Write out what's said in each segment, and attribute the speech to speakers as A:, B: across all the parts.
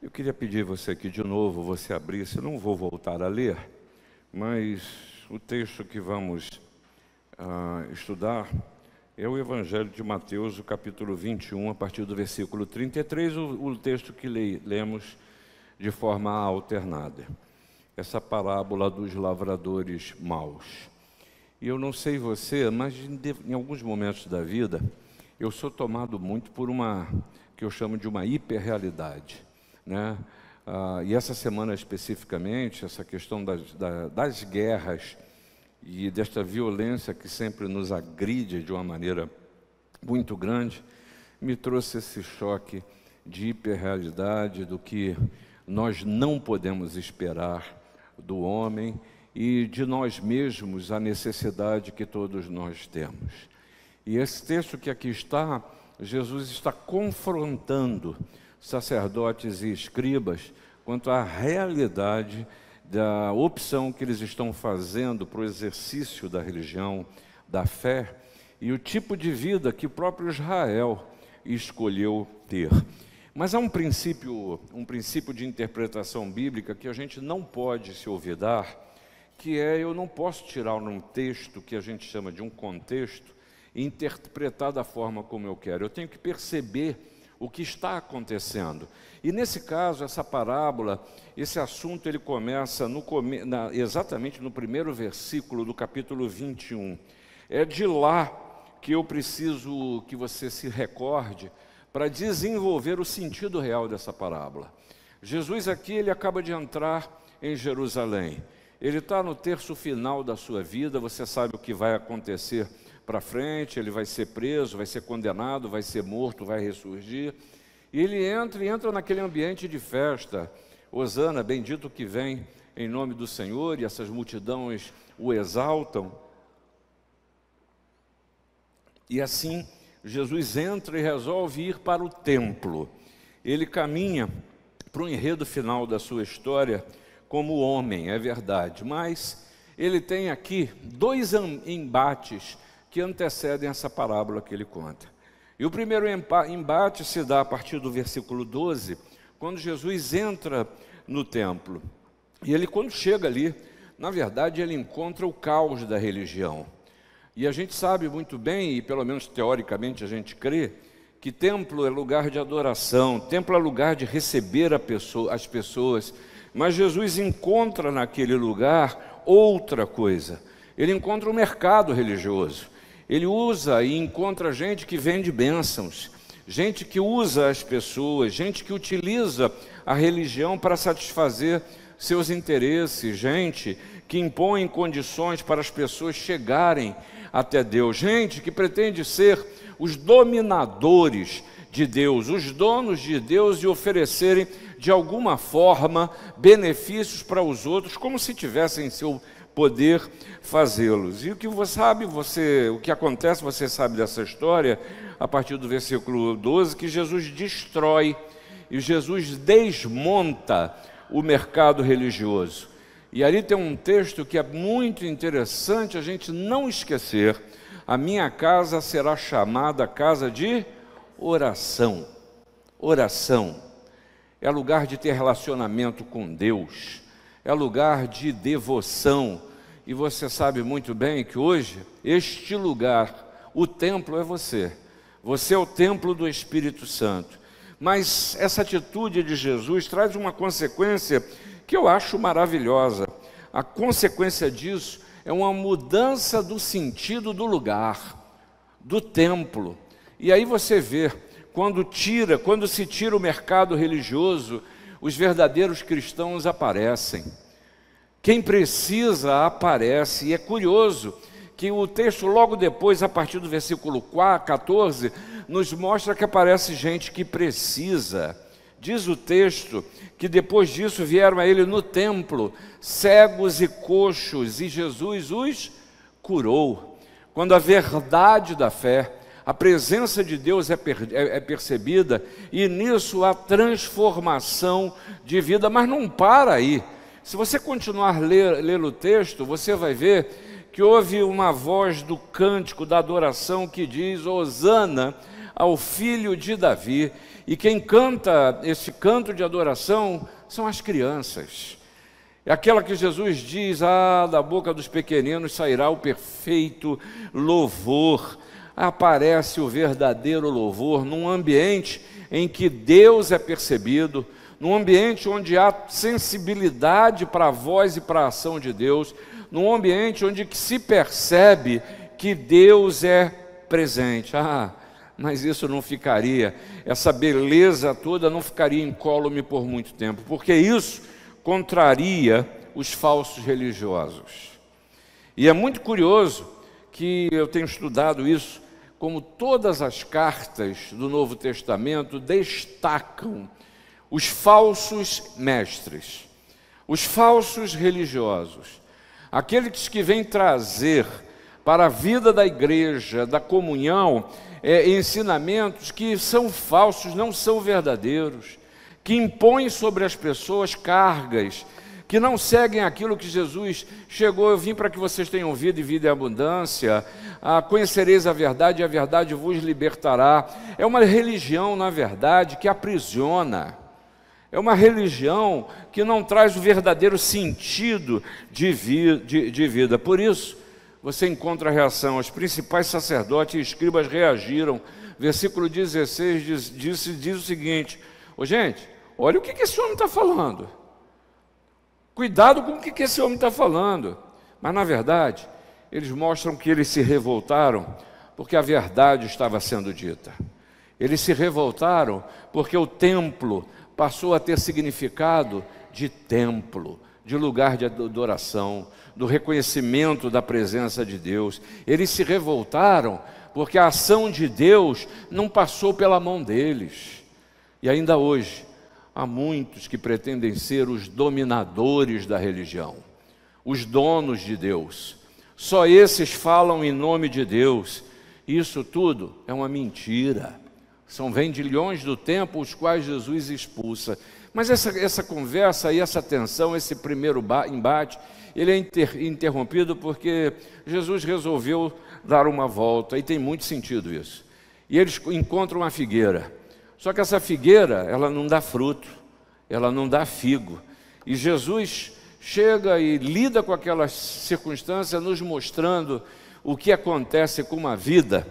A: Eu queria pedir você aqui de novo, você abrisse, eu não vou voltar a ler, mas o texto que vamos estudar é o Evangelho de Mateus, o capítulo 21, a partir do versículo 33, o texto que lemos de forma alternada. Essa parábola dos lavradores maus. E eu não sei você, mas em alguns momentos da vida, eu sou tomado muito por que eu chamo de uma hiperrealidade, né? E essa semana especificamente, essa questão das guerras e desta violência que sempre nos agride de uma maneira muito grande, me trouxe esse choque de hiperrealidade do que nós não podemos esperar do homem e de nós mesmos, a necessidade que todos nós temos. E esse texto que aqui está, Jesus está confrontando sacerdotes e escribas quanto à realidade da opção que eles estão fazendo para o exercício da religião, da fé, e o tipo de vida que o próprio Israel escolheu ter. Mas há um princípio de interpretação bíblica que a gente não pode se olvidar, que eu não posso tirar um texto que a gente chama de um contexto e interpretar da forma como eu quero. Eu tenho que perceber o que está acontecendo. E nesse caso, essa parábola, esse assunto, ele começa exatamente no primeiro versículo do capítulo 21. É de lá que eu preciso que você se recorde para desenvolver o sentido real dessa parábola. Jesus aqui, ele acaba de entrar em Jerusalém. Ele está no terço final da sua vida, você sabe o que vai acontecer para frente, ele vai ser preso, vai ser condenado, vai ser morto, vai ressurgir. E ele entra naquele ambiente de festa. Hosana, bendito que vem em nome do Senhor, e essas multidões o exaltam. E assim, Jesus entra e resolve ir para o templo. Ele caminha para o enredo final da sua história como homem, é verdade, mas ele tem aqui dois embates que antecedem essa parábola que ele conta. E o primeiro embate se dá a partir do versículo 12, quando Jesus entra no templo. E ele, quando chega ali, na verdade, ele encontra o caos da religião. E a gente sabe muito bem, e pelo menos teoricamente a gente crê, que templo é lugar de adoração, templo é lugar de receber as pessoas. Mas Jesus encontra naquele lugar outra coisa. Ele encontra o mercado religioso. Ele usa e encontra gente que vende bênçãos, gente que usa as pessoas, gente que utiliza a religião para satisfazer seus interesses, gente que impõe condições para as pessoas chegarem até Deus, gente que pretende ser os dominadores de Deus, os donos de Deus, e oferecerem de alguma forma benefícios para os outros, como se tivessem em seu poder fazê-los. E o que o que acontece, você sabe dessa história, a partir do versículo 12, que Jesus destrói e Jesus desmonta o mercado religioso. E ali tem um texto que é muito interessante a gente não esquecer: a minha casa será chamada casa de oração. Oração é lugar de ter relacionamento com Deus, é lugar de devoção. E você sabe muito bem que hoje, este lugar, o templo é você. Você é o templo do Espírito Santo. Mas essa atitude de Jesus traz uma consequência que eu acho maravilhosa. A consequência disso é uma mudança do sentido do lugar, do templo. E aí você vê, quando se tira o mercado religioso, os verdadeiros cristãos aparecem. Quem precisa aparece. E é curioso que o texto logo depois, a partir do versículo 14, nos mostra que aparece gente que precisa. Diz o texto que depois disso vieram a ele no templo cegos e coxos, e Jesus os curou. Quando a verdade da fé, a presença de Deus é percebida, e nisso há transformação de vida. Mas não para aí. Se você continuar a ler o texto, você vai ver que houve uma voz do cântico da adoração que diz: Hosana ao Filho de Davi. E quem canta esse canto de adoração são as crianças. É aquela que Jesus diz: da boca dos pequeninos sairá o perfeito louvor. Aparece o verdadeiro louvor num ambiente em que Deus é percebido, num ambiente onde há sensibilidade para a voz e para a ação de Deus, num ambiente onde se percebe que Deus é presente. Mas isso não ficaria, essa beleza toda não ficaria incólume por muito tempo, porque isso contraria os falsos religiosos. E é muito curioso que eu tenho estudado isso, como todas as cartas do Novo Testamento destacam os falsos mestres, os falsos religiosos, aqueles que vêm trazer para a vida da igreja, da comunhão, ensinamentos que são falsos, não são verdadeiros, que impõem sobre as pessoas cargas, que não seguem aquilo que Jesus chegou: eu vim para que vocês tenham vida e vida em abundância, conhecereis a verdade e a verdade vos libertará. É uma religião, na verdade, que aprisiona, é uma religião que não traz o verdadeiro sentido de vida. Por isso, você encontra a reação: os principais sacerdotes e escribas reagiram. Versículo 16 diz o seguinte: gente, olha o que esse homem está falando. Cuidado com o que esse homem está falando. Mas, na verdade, eles mostram que eles se revoltaram porque a verdade estava sendo dita. Eles se revoltaram porque o templo passou a ter significado de templo, de lugar de adoração, do reconhecimento da presença de Deus. Eles se revoltaram porque a ação de Deus não passou pela mão deles. E ainda hoje, há muitos que pretendem ser os dominadores da religião, os donos de Deus. Só esses falam em nome de Deus. Isso tudo é uma mentira. São vendilhões do tempo os quais Jesus expulsa. Mas essa conversa e essa tensão, esse primeiro embate, ele é interrompido porque Jesus resolveu dar uma volta, e tem muito sentido isso. E eles encontram uma figueira. Só que essa figueira, ela não dá fruto, ela não dá figo. E Jesus chega e lida com aquela circunstância, nos mostrando o que acontece com uma vida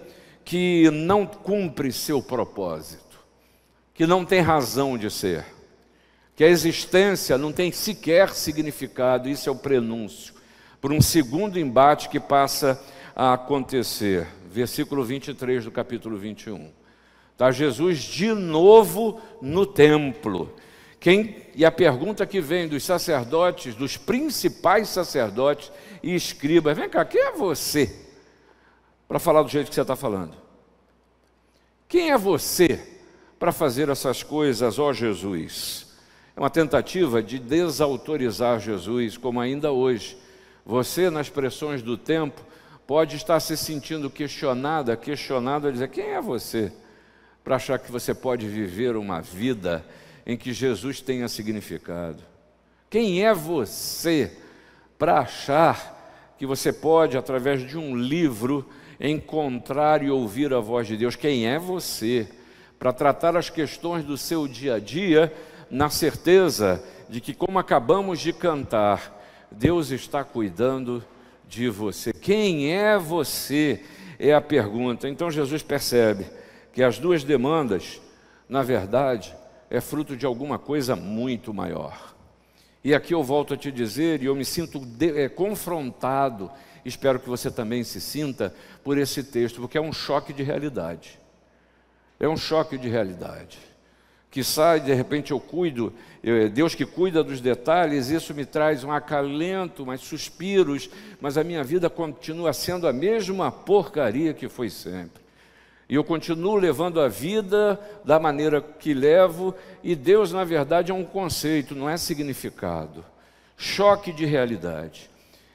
A: que não cumpre seu propósito, que não tem razão de ser, que a existência não tem sequer significado. Isso é o prenúncio para um segundo embate que passa a acontecer. Versículo 23 do capítulo 21. Está Jesus de novo no templo. E a pergunta que vem dos sacerdotes, dos principais sacerdotes e escribas: vem cá, quem é você para falar do jeito que você está falando? Quem é você para fazer essas coisas, ó Jesus? É uma tentativa de desautorizar Jesus, como ainda hoje. Você, nas pressões do tempo, pode estar se sentindo questionado a dizer: quem é você para achar que você pode viver uma vida em que Jesus tenha significado? Quem é você para achar que você pode, através de um livro, encontrar e ouvir a voz de Deus? Quem é você para tratar as questões do seu dia a dia na certeza de que, como acabamos de cantar, Deus está cuidando de você? Quem é você? É a pergunta. Então Jesus percebe que as duas demandas, na verdade, é fruto de alguma coisa muito maior. E aqui eu volto a te dizer, e eu me sinto confrontado, espero que você também se sinta, por esse texto, porque é um choque de realidade. É um choque de realidade. Que sai, de repente eu cuido, Deus que cuida dos detalhes, isso me traz um acalento, mais suspiros, mas a minha vida continua sendo a mesma porcaria que foi sempre. E eu continuo levando a vida da maneira que levo, e Deus, na verdade, é um conceito, não é significado. Choque de realidade.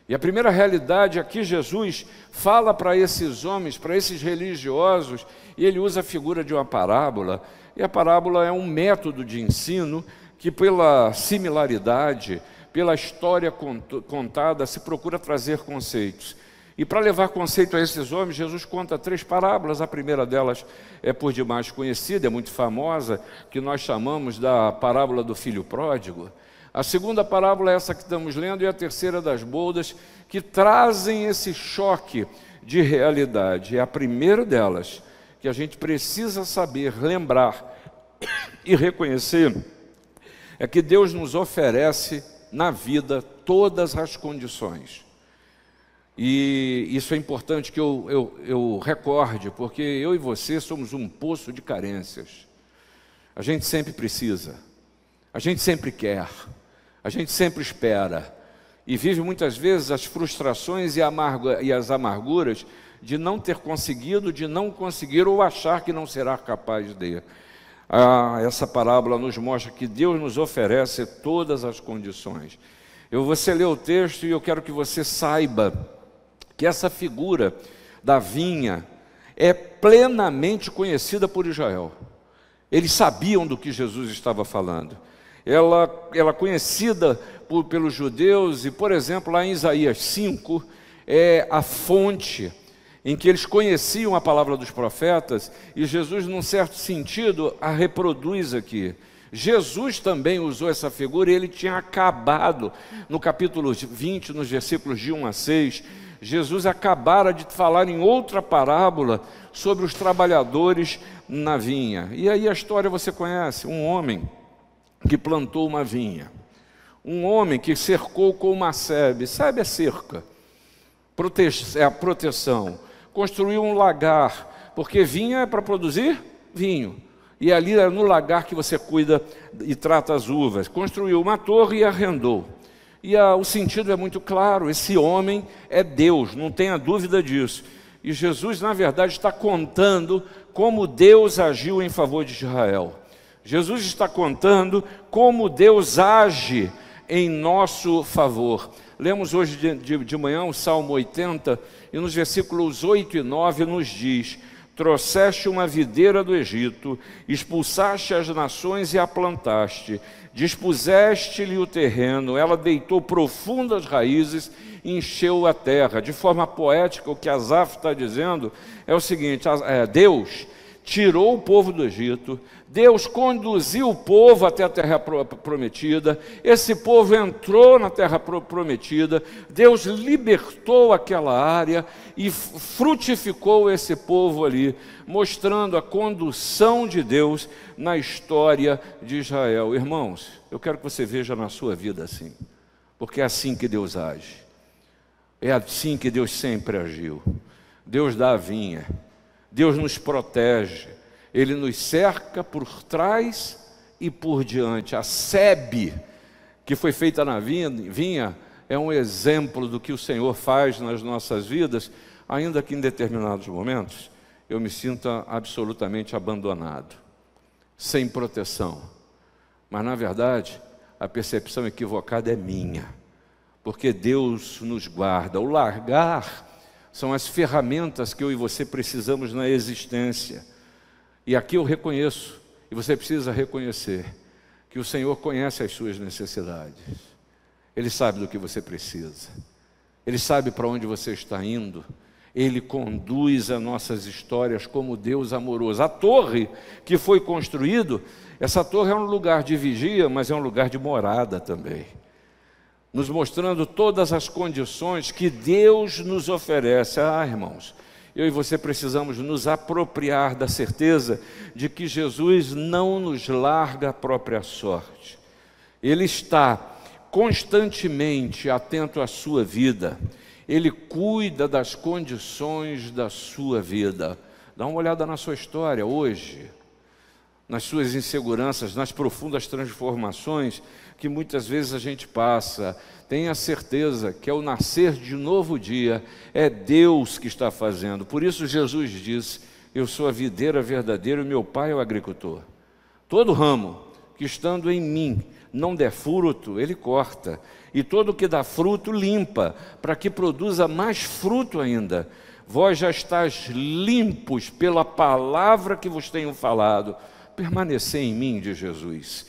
A: E a primeira realidade aqui, Jesus fala para esses homens, para esses religiosos, e ele usa a figura de uma parábola. E a parábola é um método de ensino que, pela similaridade, pela história contada, se procura trazer conceitos. E para levar conceito a esses homens, Jesus conta 3 parábolas. A primeira delas é por demais conhecida, é muito famosa, que nós chamamos da parábola do filho pródigo. A segunda parábola é essa que estamos lendo, e a terceira das bodas, que trazem esse choque de realidade. É a primeira delas que a gente precisa saber, lembrar e reconhecer, é que Deus nos oferece na vida todas as condições. E isso é importante que eu recorde, porque eu e você somos um poço de carências. A gente sempre precisa, a gente sempre quer, a gente sempre espera, e vive muitas vezes as frustrações e as amarguras de não ter conseguido, de não conseguir ou achar que não será capaz de. Essa parábola nos mostra que Deus nos oferece todas as condições. Você lê o texto e eu quero que você saiba que essa figura da vinha é plenamente conhecida por Israel. Eles sabiam do que Jesus estava falando. Ela é conhecida pelos judeus, e, por exemplo, lá em Isaías 5, é a fonte em que eles conheciam a palavra dos profetas, e Jesus, num certo sentido, a reproduz aqui. Jesus também usou essa figura, e ele tinha acabado, no capítulo 20, nos versículos de 1 a 6, Jesus acabara de falar em outra parábola sobre os trabalhadores na vinha. E aí a história você conhece, um homem que plantou uma vinha, um homem que cercou com uma sebe é cerca, é a proteção, construiu um lagar, porque vinha é para produzir vinho, e ali é no lagar que você cuida e trata as uvas. Construiu uma torre e arrendou. E o sentido é muito claro, esse homem é Deus, não tenha dúvida disso. E Jesus, na verdade, está contando como Deus agiu em favor de Israel. Jesus está contando como Deus age em nosso favor. Lemos hoje de manhã o Salmo 80, e nos versículos 8 e 9 nos diz: trouxeste uma videira do Egito, expulsaste as nações e a plantaste, dispuseste-lhe o terreno, ela deitou profundas raízes e encheu a terra. De forma poética, o que Asaf está dizendo é o seguinte: Deus tirou o povo do Egito, Deus conduziu o povo até a terra prometida, esse povo entrou na terra prometida, Deus libertou aquela área e frutificou esse povo ali, mostrando a condução de Deus na história de Israel. Irmãos, eu quero que você veja na sua vida assim, porque é assim que Deus age, é assim que Deus sempre agiu. Deus dá a vinha, Deus nos protege, Ele nos cerca por trás e por diante. A sebe que foi feita na vinha é um exemplo do que o Senhor faz nas nossas vidas, ainda que em determinados momentos eu me sinta absolutamente abandonado, sem proteção. Mas, na verdade, a percepção equivocada é minha, porque Deus nos guarda. O largar são as ferramentas que eu e você precisamos na existência. E aqui eu reconheço, e você precisa reconhecer, que o Senhor conhece as suas necessidades. Ele sabe do que você precisa. Ele sabe para onde você está indo. Ele conduz as nossas histórias como Deus amoroso. A torre que foi construída, essa torre é um lugar de vigia, mas é um lugar de morada também, nos mostrando todas as condições que Deus nos oferece. Irmãos, eu e você precisamos nos apropriar da certeza de que Jesus não nos larga a própria sorte. Ele está constantemente atento à sua vida. Ele cuida das condições da sua vida. Dá uma olhada na sua história hoje, nas suas inseguranças, nas profundas transformações que muitas vezes a gente passa. Tenha certeza que ao nascer de um novo dia, é Deus que está fazendo. Por isso Jesus diz: eu sou a videira verdadeira e meu Pai é o agricultor. Todo ramo que estando em mim não der fruto, Ele corta. E todo que dá fruto, limpa, para que produza mais fruto ainda. Vós já estáis limpos pela palavra que vos tenho falado. Permanecei em mim, diz Jesus,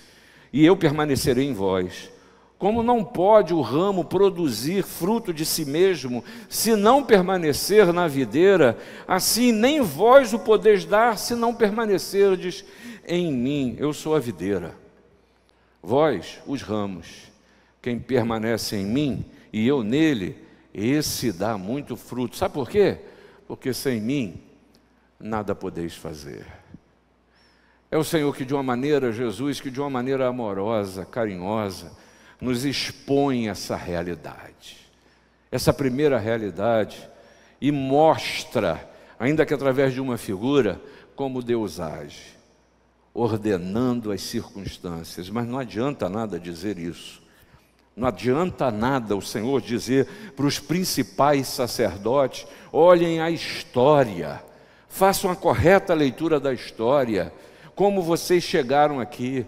A: e eu permanecerei em vós. Como não pode o ramo produzir fruto de si mesmo, se não permanecer na videira, assim nem vós o podeis dar, se não permanecerdes em mim. Eu sou a videira, vós os ramos. Quem permanece em mim e eu nele, esse dá muito fruto. Sabe por quê? Porque sem mim nada podeis fazer. É o Senhor que de uma maneira, Jesus, que de uma maneira amorosa, carinhosa, nos expõe essa realidade, essa primeira realidade, e mostra, ainda que através de uma figura, como Deus age, ordenando as circunstâncias. Mas não adianta nada dizer isso. Não adianta nada o Senhor dizer para os principais sacerdotes: olhem a história, façam a correta leitura da história, como vocês chegaram aqui.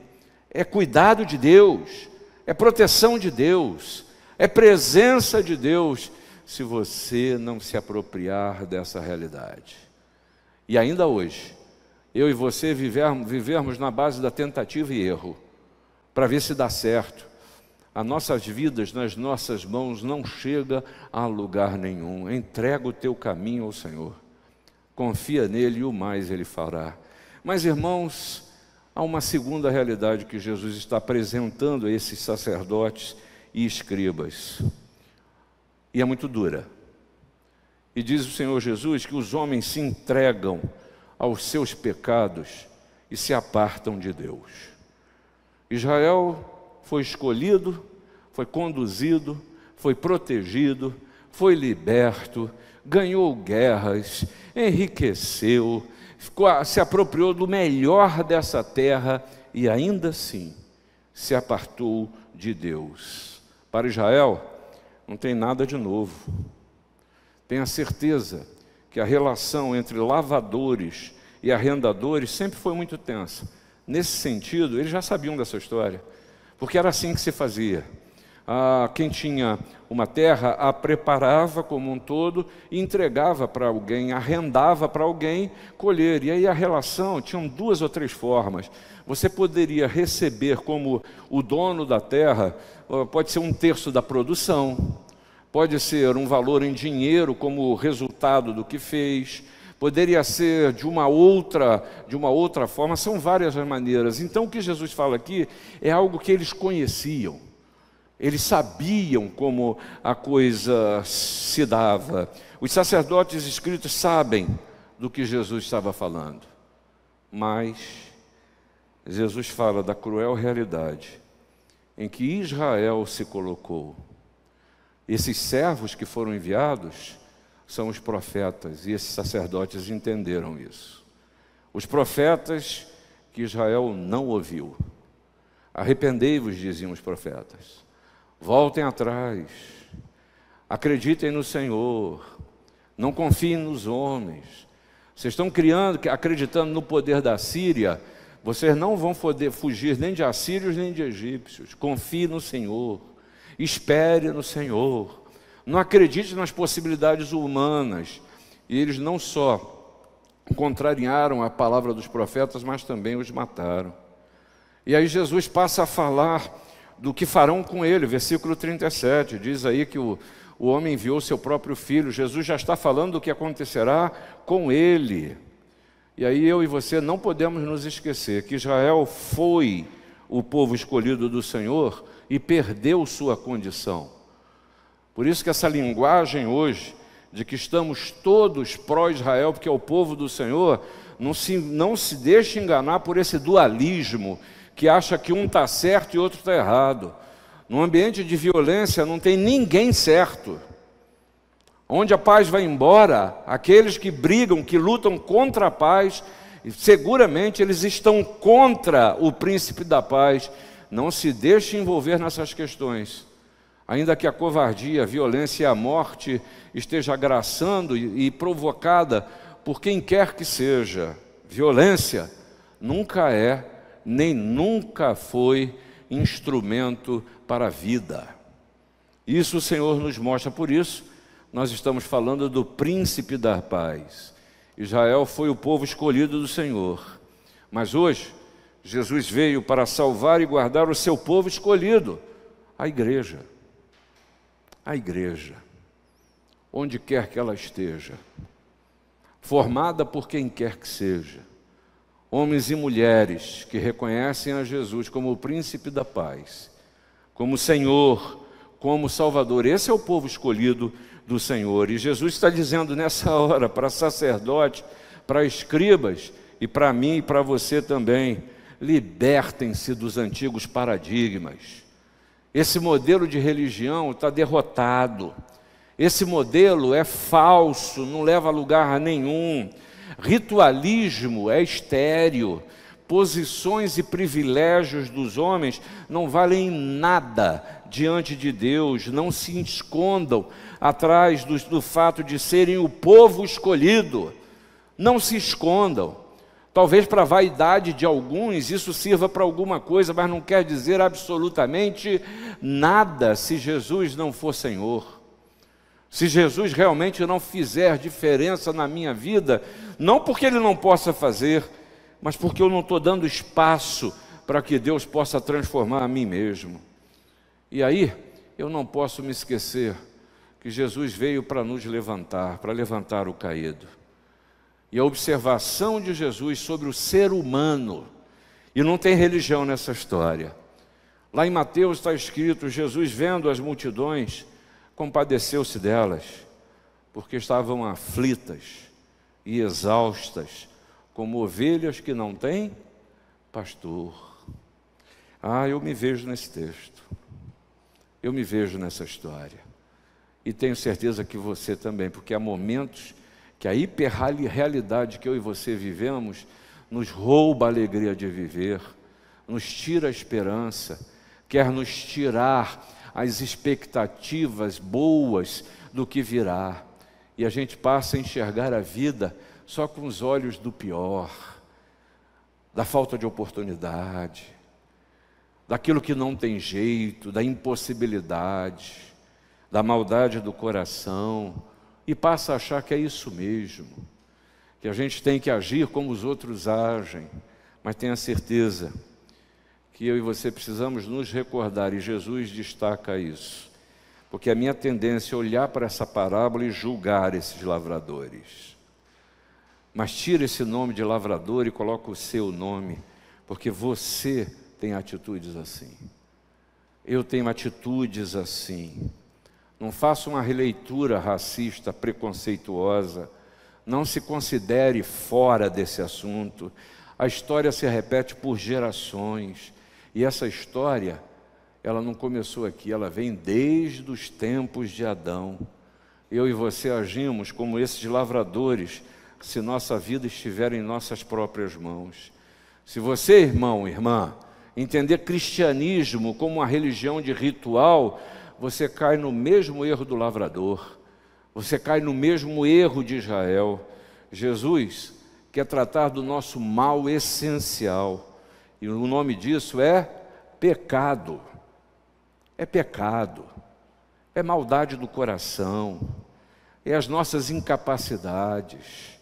A: É cuidado de Deus, é proteção de Deus, é presença de Deus, se você não se apropriar dessa realidade. E ainda hoje, eu e você vivermos na base da tentativa e erro, para ver se dá certo. As nossas vidas nas nossas mãos não chega a lugar nenhum. Entrega o teu caminho ao Senhor, confia nele e o mais ele fará. Mas, irmãos, há uma segunda realidade que Jesus está apresentando a esses sacerdotes e escribas, e é muito dura. E diz o Senhor Jesus que os homens se entregam aos seus pecados e se apartam de Deus. Israel foi escolhido, foi conduzido, foi protegido, foi liberto, ganhou guerras, enriqueceu, se apropriou do melhor dessa terra e ainda assim se apartou de Deus. Para Israel não tem nada de novo. Tenha certeza que a relação entre lavadores e arrendadores sempre foi muito tensa. Nesse sentido, eles já sabiam dessa história, porque era assim que se fazia. Quem tinha uma terra a preparava como um todo e entregava para alguém, arrendava para alguém colher. E aí a relação tinha 2 ou 3 formas. Você poderia receber como o dono da terra, pode ser 1/3 da produção, pode ser um valor em dinheiro como resultado do que fez, poderia ser de uma outra forma, são várias as maneiras. Então o que Jesus fala aqui é algo que eles conheciam. Eles sabiam como a coisa se dava. Os sacerdotes escritos sabem do que Jesus estava falando. Mas Jesus fala da cruel realidade em que Israel se colocou. Esses servos que foram enviados são os profetas, e esses sacerdotes entenderam isso. Os profetas que Israel não ouviu. Arrependei-vos, diziam os profetas. Voltem atrás, acreditem no Senhor, não confiem nos homens. Vocês estão acreditando no poder da Síria, vocês não vão poder fugir nem de assírios nem de egípcios. Confie no Senhor, espere no Senhor, não acredite nas possibilidades humanas. E eles não só contrariaram a palavra dos profetas, mas também os mataram. E aí Jesus passa a falar do que farão com ele. Versículo 37, diz aí que o homem enviou seu próprio filho. Jesus já está falando do que acontecerá com ele. E aí eu e você não podemos nos esquecer que Israel foi o povo escolhido do Senhor e perdeu sua condição. Por isso que essa linguagem hoje, de que estamos todos pró-Israel, porque é o povo do Senhor, não se deixe enganar por esse dualismo, que acha que um está certo e outro está errado. Num ambiente de violência não tem ninguém certo. Onde a paz vai embora, aqueles que brigam, que lutam contra a paz, seguramente eles estão contra o príncipe da paz. Não se deixe envolver nessas questões. Ainda que a covardia, a violência e a morte esteja agraçando e provocada por quem quer que seja, violência nunca é, nem nunca foi instrumento para a vida. Isso o Senhor nos mostra. Por isso, nós estamos falando do príncipe da paz. Israel foi o povo escolhido do Senhor. Mas hoje, Jesus veio para salvar e guardar o seu povo escolhido, A igreja. A igreja. Onde quer que ela esteja. Formada por quem quer que seja. Homens e mulheres que reconhecem a Jesus como o príncipe da paz, como Senhor, como Salvador. Esse é o povo escolhido do Senhor. E Jesus está dizendo nessa hora para sacerdote, para escribas e para mim e para você também: libertem-se dos antigos paradigmas. Esse modelo de religião está derrotado. Esse modelo é falso, não leva a lugar nenhum. Ritualismo é estéril. Posições e privilégios dos homens não valem nada diante de Deus. Não se escondam atrás do fato de serem o povo escolhido. Não se escondam. Talvez para a vaidade de alguns isso sirva para alguma coisa, mas não quer dizer absolutamente nada se Jesus não for Senhor. Se Jesus realmente não fizer diferença na minha vida, não porque Ele não possa fazer, mas porque eu não estou dando espaço para que Deus possa transformar a mim mesmo. E aí, eu não posso me esquecer que Jesus veio para nos levantar, para levantar o caído. E a observação de Jesus sobre o ser humano, e não tem religião nessa história. Lá em Mateus está escrito: Jesus, vendo as multidões, compadeceu-se delas, porque estavam aflitas e exaustas, como ovelhas que não têm pastor. Eu me vejo nesse texto, eu me vejo nessa história, e tenho certeza que você também, porque há momentos que a hiperrealidade que eu e você vivemos nos rouba a alegria de viver, nos tira a esperança, quer nos tirar as expectativas boas do que virá, e a gente passa a enxergar a vida só com os olhos do pior, da falta de oportunidade, daquilo que não tem jeito, da impossibilidade, da maldade do coração, e passa a achar que é isso mesmo, que a gente tem que agir como os outros agem. Mas tenha certeza que eu e você precisamos nos recordar, e Jesus destaca isso, porque a minha tendência é olhar para essa parábola e julgar esses lavradores. Mas tira esse nome de lavrador e coloca o seu nome, porque você tem atitudes assim. Eu tenho atitudes assim. Não faça uma releitura racista, preconceituosa. Não se considere fora desse assunto. A história se repete por gerações. E essa história, ela não começou aqui, ela vem desde os tempos de Adão. Eu e você agimos como esses lavradores, se nossa vida estiver em nossas próprias mãos. Se você, irmão, irmã, entender cristianismo como uma religião de ritual, você cai no mesmo erro do lavrador, você cai no mesmo erro de Israel. Jesus quer tratar do nosso mal essencial, e o nome disso é pecado. É pecado, é maldade do coração, é as nossas incapacidades,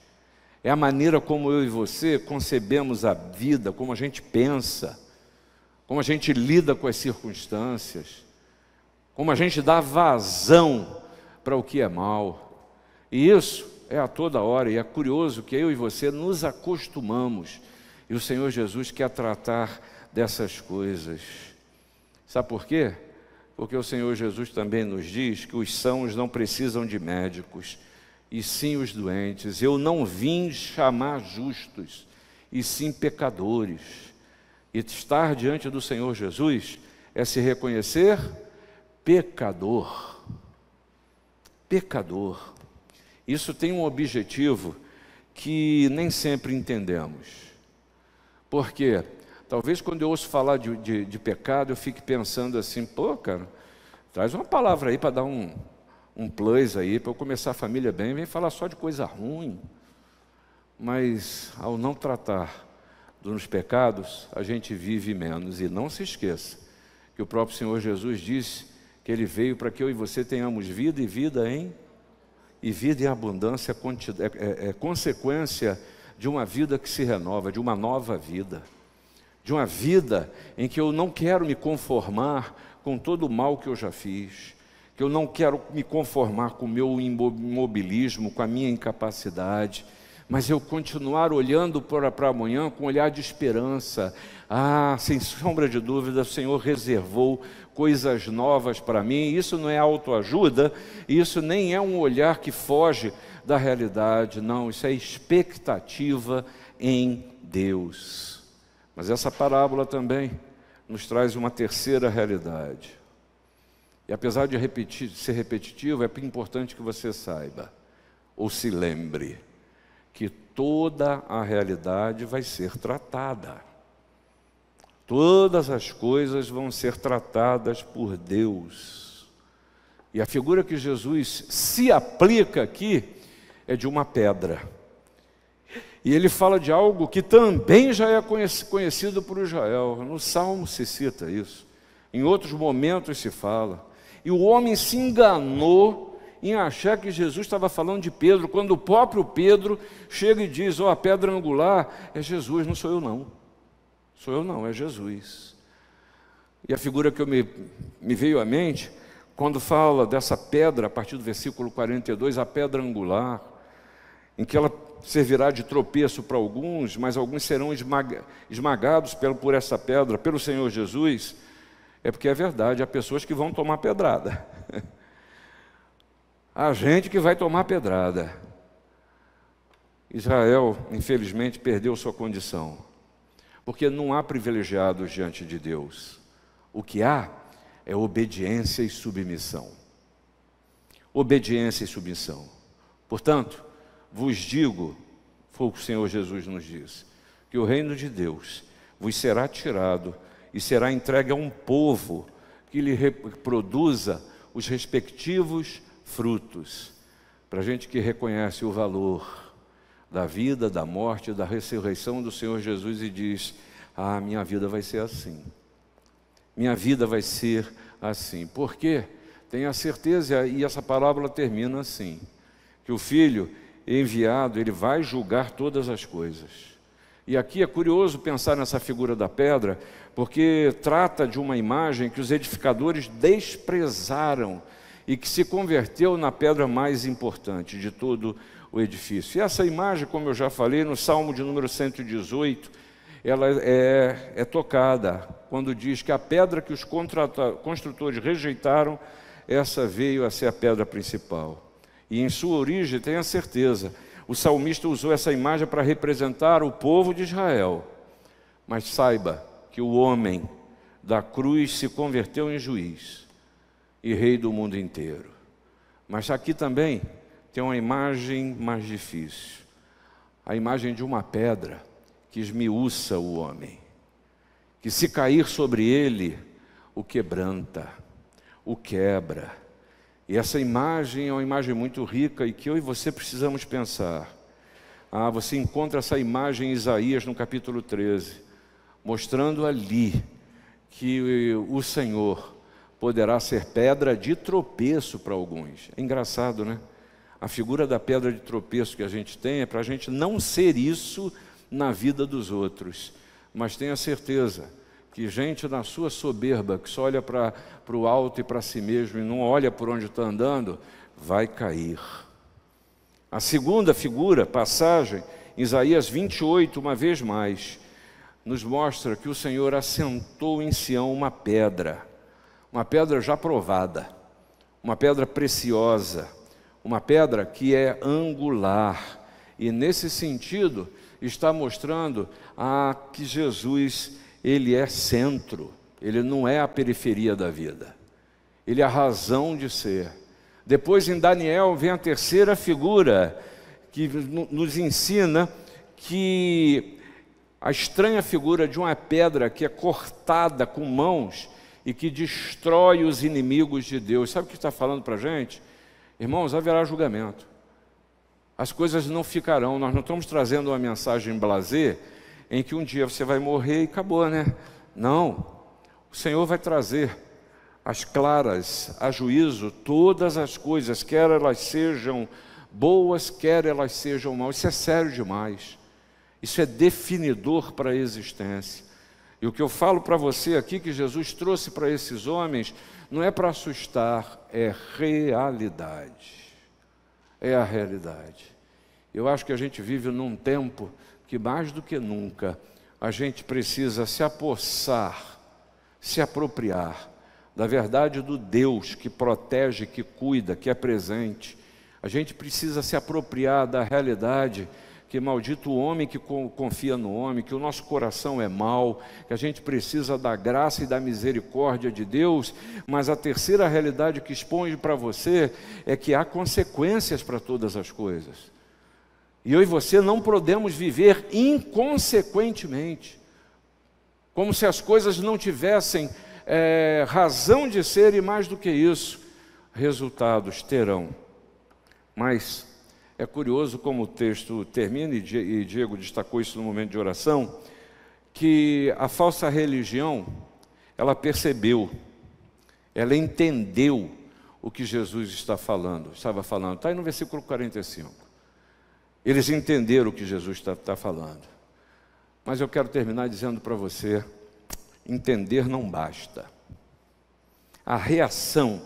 A: é a maneira como eu e você concebemos a vida, como a gente pensa, como a gente lida com as circunstâncias, como a gente dá vazão para o que é mal. E isso é a toda hora, e é curioso que eu e você nos acostumamos, e o Senhor Jesus quer tratar dessas coisas. Sabe por quê? Porque o Senhor Jesus também nos diz que os sãos não precisam de médicos, e sim os doentes. Eu não vim chamar justos, e sim pecadores. E estar diante do Senhor Jesus é se reconhecer pecador. Pecador. Isso tem um objetivo que nem sempre entendemos. Por quê? Talvez quando eu ouço falar de pecado, eu fique pensando assim: pô, cara, traz uma palavra aí para dar um plus aí, para eu começar a família bem, vem falar só de coisa ruim. Mas ao não tratar dos pecados, a gente vive menos. E não se esqueça que o próprio Senhor Jesus disse que Ele veio para que eu e você tenhamos vida, e vida em abundância é consequência de uma vida que se renova, de uma nova vida. de uma vida em que eu não quero me conformar com todo o mal que eu já fiz, que eu não quero me conformar com o meu imobilismo, com a minha incapacidade, mas eu continuar olhando para amanhã com um olhar de esperança. Sem sombra de dúvida, o Senhor reservou coisas novas para mim. Isso não é autoajuda, isso nem é um olhar que foge da realidade, não, isso é expectativa em Deus. Mas essa parábola também nos traz uma terceira realidade. E apesar de ser repetitivo, é importante que você saiba, ou se lembre, que toda a realidade vai ser tratada. Todas as coisas vão ser tratadas por Deus. E a figura que Jesus se aplica aqui é de uma pedra. E ele fala de algo que também já é conhecido por Israel. No Salmo se cita isso. Em outros momentos se fala. E o homem se enganou em achar que Jesus estava falando de Pedro, quando o próprio Pedro chega e diz: a pedra angular é Jesus, não sou eu não. Sou eu não, é Jesus. E a figura que me veio à mente, quando fala dessa pedra, a partir do versículo 42, a pedra angular, em que ela servirá de tropeço para alguns, mas alguns serão esmagados por essa pedra, pelo Senhor Jesus, é porque é verdade, há pessoas que vão tomar pedrada. Há gente que vai tomar pedrada. Israel, infelizmente, perdeu sua condição, porque não há privilegiados diante de Deus. O que há é obediência e submissão. Obediência e submissão. Portanto, vos digo, foi o que o Senhor Jesus nos disse, que o reino de Deus vos será tirado e será entregue a um povo que lhe reproduza os respectivos frutos. Para a gente que reconhece o valor da vida, da morte, da ressurreição do Senhor Jesus e diz: minha vida vai ser assim. Minha vida vai ser assim. Por quê? Tenha certeza, e essa parábola termina assim, que o Filho enviado, ele vai julgar todas as coisas. E aqui é curioso pensar nessa figura da pedra, porque trata de uma imagem que os edificadores desprezaram e que se converteu na pedra mais importante de todo o edifício. E essa imagem, como eu já falei, no Salmo de número 118, ela é tocada, quando diz que a pedra que os construtores rejeitaram, essa veio a ser a pedra principal. E em sua origem, tenha certeza, o salmista usou essa imagem para representar o povo de Israel. Mas saiba que o homem da cruz se converteu em juiz e rei do mundo inteiro. Mas aqui também tem uma imagem mais difícil. A imagem de uma pedra que esmiuça o homem, que se cair sobre ele, o quebranta, o quebra. E essa imagem é uma imagem muito rica e que eu e você precisamos pensar. Você encontra essa imagem em Isaías no capítulo 13, mostrando ali que o Senhor poderá ser pedra de tropeço para alguns. É engraçado, né? A figura da pedra de tropeço que a gente tem é para a gente não ser isso na vida dos outros. Mas tenha certeza que gente na sua soberba, que só olha para o alto e para si mesmo e não olha por onde está andando, vai cair. A segunda figura, passagem, Isaías 28, uma vez mais, nos mostra que o Senhor assentou em Sião uma pedra já provada, uma pedra preciosa, uma pedra que é angular. E nesse sentido, está mostrando que Jesus, ele é centro, ele não é a periferia da vida, ele é a razão de ser. Depois em Daniel vem a terceira figura, que nos ensina que a estranha figura de uma pedra que é cortada com mãos e que destrói os inimigos de Deus. Sabe o que está falando para a gente? Irmãos, haverá julgamento. As coisas não ficarão. Nós não estamos trazendo uma mensagem blasé em que um dia você vai morrer e acabou, né? Não. O Senhor vai trazer as claras a juízo todas as coisas, quer elas sejam boas, quer elas sejam maus. Isso é sério demais. Isso é definidor para a existência. E o que eu falo para você aqui, que Jesus trouxe para esses homens, não é para assustar, é realidade. É a realidade. Eu acho que a gente vive num tempo que, mais do que nunca, a gente precisa se apossar, se apropriar da verdade do Deus que protege, que cuida, que é presente. A gente precisa se apropriar da realidade que maldito o homem que confia no homem, que o nosso coração é mau, que a gente precisa da graça e da misericórdia de Deus, mas a terceira realidade que expõe para você é que há consequências para todas as coisas. E eu e você não podemos viver inconsequentemente, como se as coisas não tivessem razão de ser, e mais do que isso, resultados terão. Mas é curioso como o texto termina, e Diego destacou isso no momento de oração, que a falsa religião, ela percebeu, ela entendeu o que Jesus estava falando. Está aí no versículo 45. Eles entenderam o que Jesus está falando. Mas eu quero terminar dizendo para você, entender não basta. A reação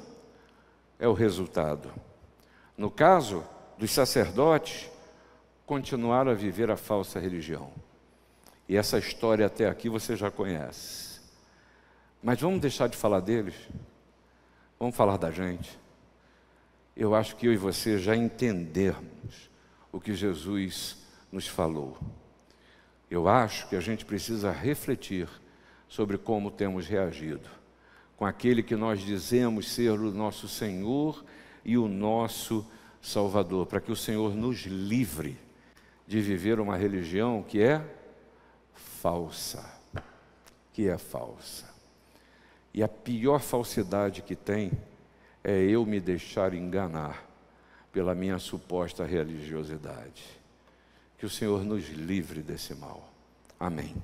A: é o resultado. No caso dos sacerdotes, continuaram a viver a falsa religião. E essa história até aqui você já conhece. Mas vamos deixar de falar deles? Vamos falar da gente? Eu acho que eu e você já entendermos o que Jesus nos falou. Eu acho que a gente precisa refletir sobre como temos reagido com aquele que nós dizemos ser o nosso Senhor e o nosso Salvador, para que o Senhor nos livre de viver uma religião que é falsa, E a pior falsidade que tem é eu me deixar enganar pela minha suposta religiosidade. Que o Senhor nos livre desse mal. Amém.